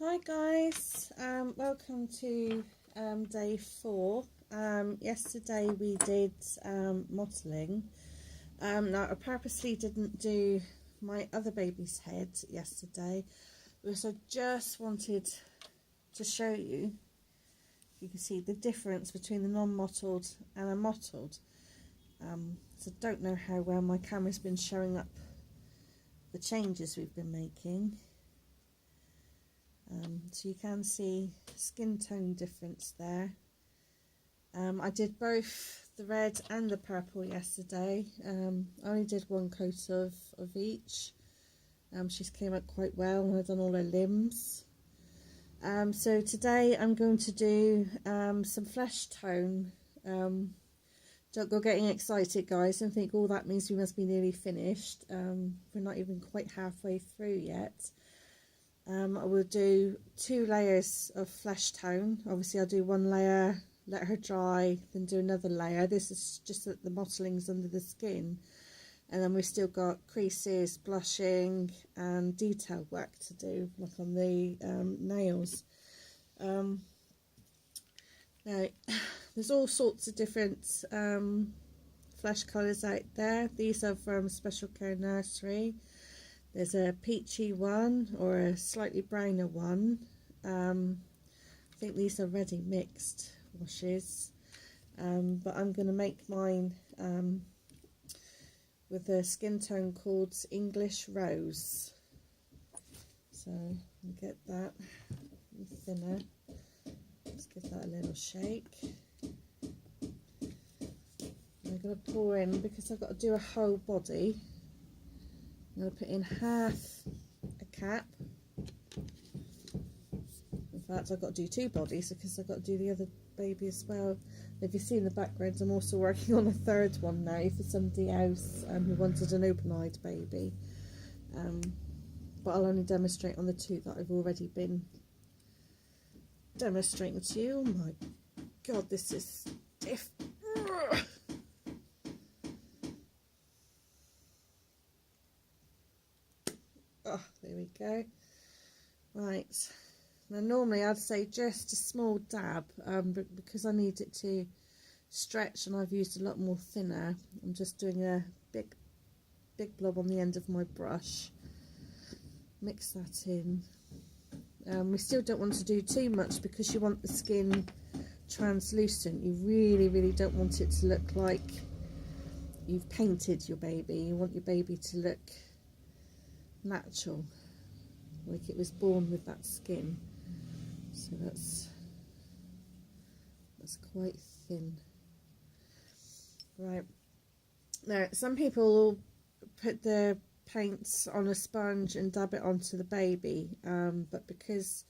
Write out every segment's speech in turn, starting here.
Hi guys, welcome to day 4. Yesterday we did modelling. Now I purposely didn't do my other baby's head yesterday because I just wanted to show you, you can see the difference between the non-mottled and a mottled. So I don't know how well my camera's been showing up the changes we've been making. So you can see skin tone difference there. I did both the red and the purple yesterday. I only did one coat of each. She's came out quite well, and I've done all her limbs. So today I'm going to do some flesh tone. Don't go getting excited, guys, and think, oh, that means we must be nearly finished. We're not even quite halfway through yet. I will do 2 layers of flesh tone. Obviously I'll do one layer, let her dry, then do another layer. This is just the mottlings under the skin, and then we've still got creases, blushing and detail work to do, like on the nails. Now there's all sorts of different flesh colours out there. These are from Special Care Nursery. There's a peachy one or a slightly browner one. I think these are ready mixed washes, but I'm going to make mine with a skin tone called English Rose. So I'll get that thinner. Let's give that a little shake. I'm going to pour in, because I've got to do a whole body, I'm going to put in half a cap. In fact, I've got to do 2 bodies because I've got to do the other baby as well. If you see in the background, I'm also working on a 3rd one now for somebody else who wanted an open-eyed baby. But I'll only demonstrate on the 2 that I've already been demonstrating to you. Oh my god, this is stiff. Oh, there we go. Right, now normally I'd say just a small dab, but because I need it to stretch and I've used a lot more thinner, I'm just doing a big blob on the end of my brush. Mix that in. We still don't want to do too much because you want the skin translucent. You really don't want it to look like you've painted your baby. You want your baby to look natural, like it was born with that skin. So that's quite thin. Right, now some people will put their paints on a sponge and dab it onto the baby, but because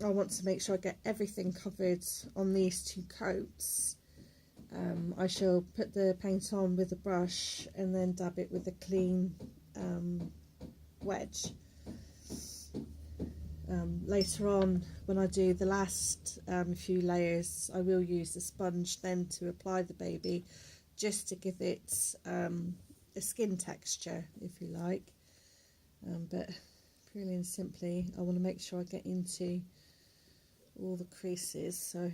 I want to make sure I get everything covered on these 2 coats, I shall put the paint on with a brush and then dab it with a clean wedge. Later on, when I do the last few layers, I will use the sponge then to apply the baby, just to give it a skin texture, if you like. But purely and simply, I want to make sure I get into all the creases, so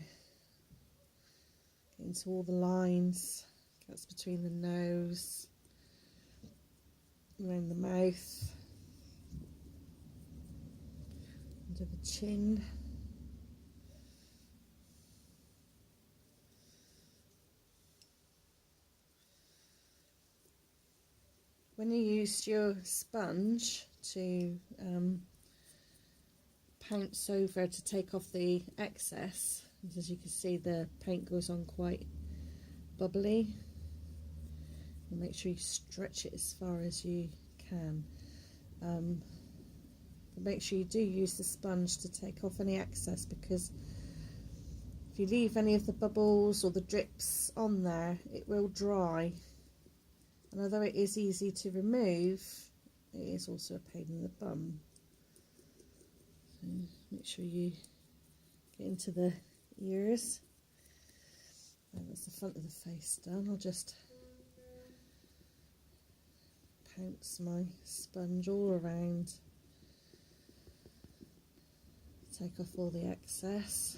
get into all the lines, that's between the nose, around the mouth, under the chin. When you use your sponge to pounce over to take off the excess, as you can see, the paint goes on quite bubbly. And make sure you stretch it as far as you can. Make sure you do use the sponge to take off any excess, because if you leave any of the bubbles or the drips on there, it will dry. And although it is easy to remove, it is also a pain in the bum. So make sure you get into the ears. And that's the front of the face done. I'll just pounce my sponge all around. Take off all the excess.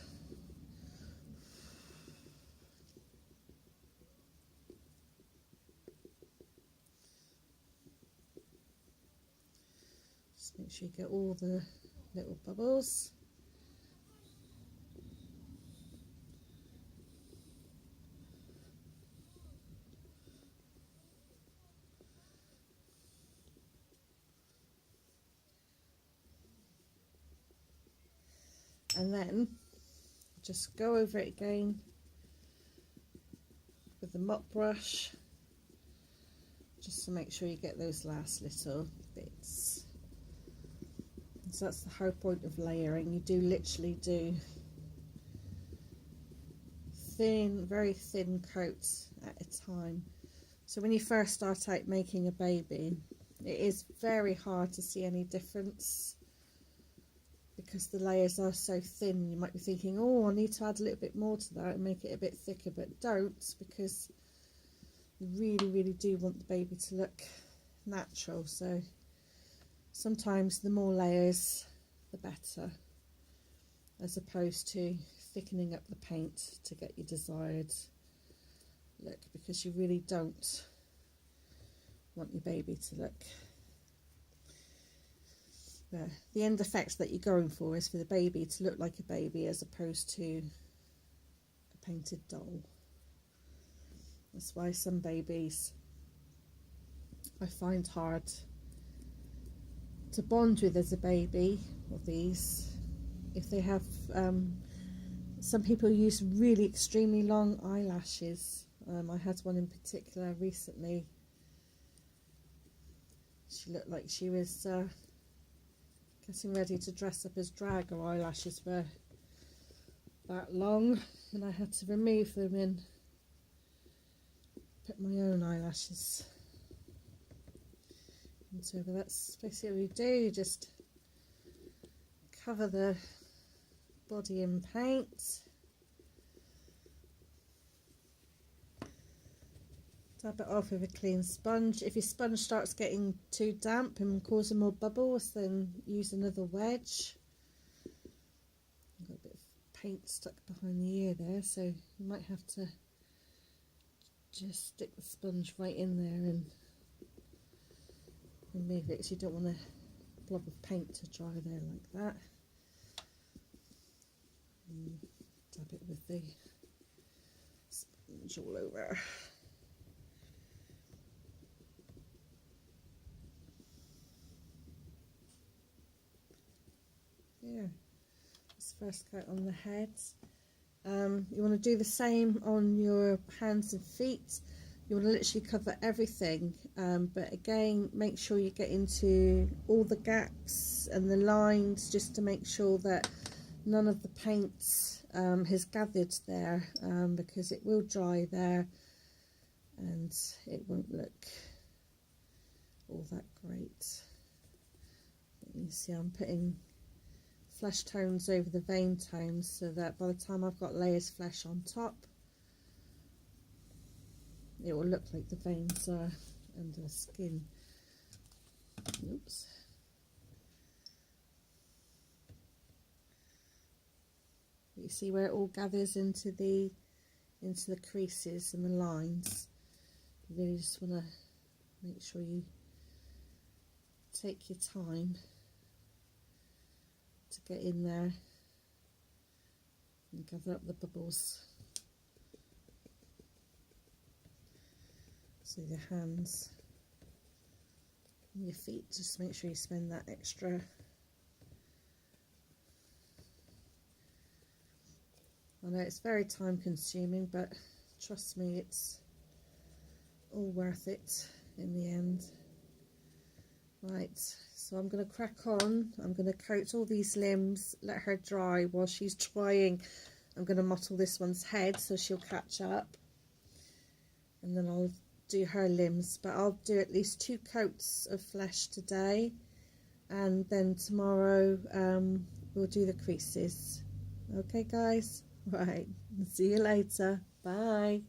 Just make sure you get all the little bubbles. And then just go over it again with the mop brush, just to make sure you get those last little bits. So that's the whole point of layering. You do literally do thin, very thin coats at a time. So when you first start out making a baby, it is very hard to see any difference because the layers are so thin. You might be thinking, oh, I need to add a little bit more to that and make it a bit thicker, but don't, because you really do want the baby to look natural. So sometimes the more layers the better, as opposed to thickening up the paint to get your desired look, because you really don't want your baby to look the end effect that you're going for is for the baby to look like a baby as opposed to a painted doll. That's why some babies I find hard to bond with as a baby of these. If they have some people use really extremely long eyelashes. I had one in particular recently. She looked like she was getting ready to dress up as drag. Her eyelashes were that long, and I had to remove them and put my own eyelashes into it. But that's basically what you do. You just cover the body in paint, dab it off with a clean sponge. If your sponge starts getting too damp and causing more bubbles, then use another wedge. I've got a bit of paint stuck behind the ear there, so you might have to just stick the sponge right in there and remove it, because you don't want a blob of paint to dry there like that. And dab it with the sponge all over. Yeah, this first coat on the heads. You want to do the same on your hands and feet. You want to literally cover everything, but again, make sure you get into all the gaps and the lines, just to make sure that none of the paint has gathered there, because it will dry there and it won't look all that great. But you see I'm putting flesh tones over the vein tones, so that by the time I've got layers flesh on top, it will look like the veins are under the skin. Oops. You see where it all gathers into the creases and the lines. You really just want to make sure you take your time to get in there and gather up the bubbles. So your hands and your feet, just make sure you spend that extra. I know it's very time consuming, but trust me, it's all worth it in the end. Right, so I'm going to crack on. I'm going to coat all these limbs, let her dry. While she's drying, I'm going to mottle this one's head so she'll catch up, and then I'll do her limbs. But I'll do at least 2 coats of flesh today, and then tomorrow we'll do the creases. Okay guys, right, see you later, bye.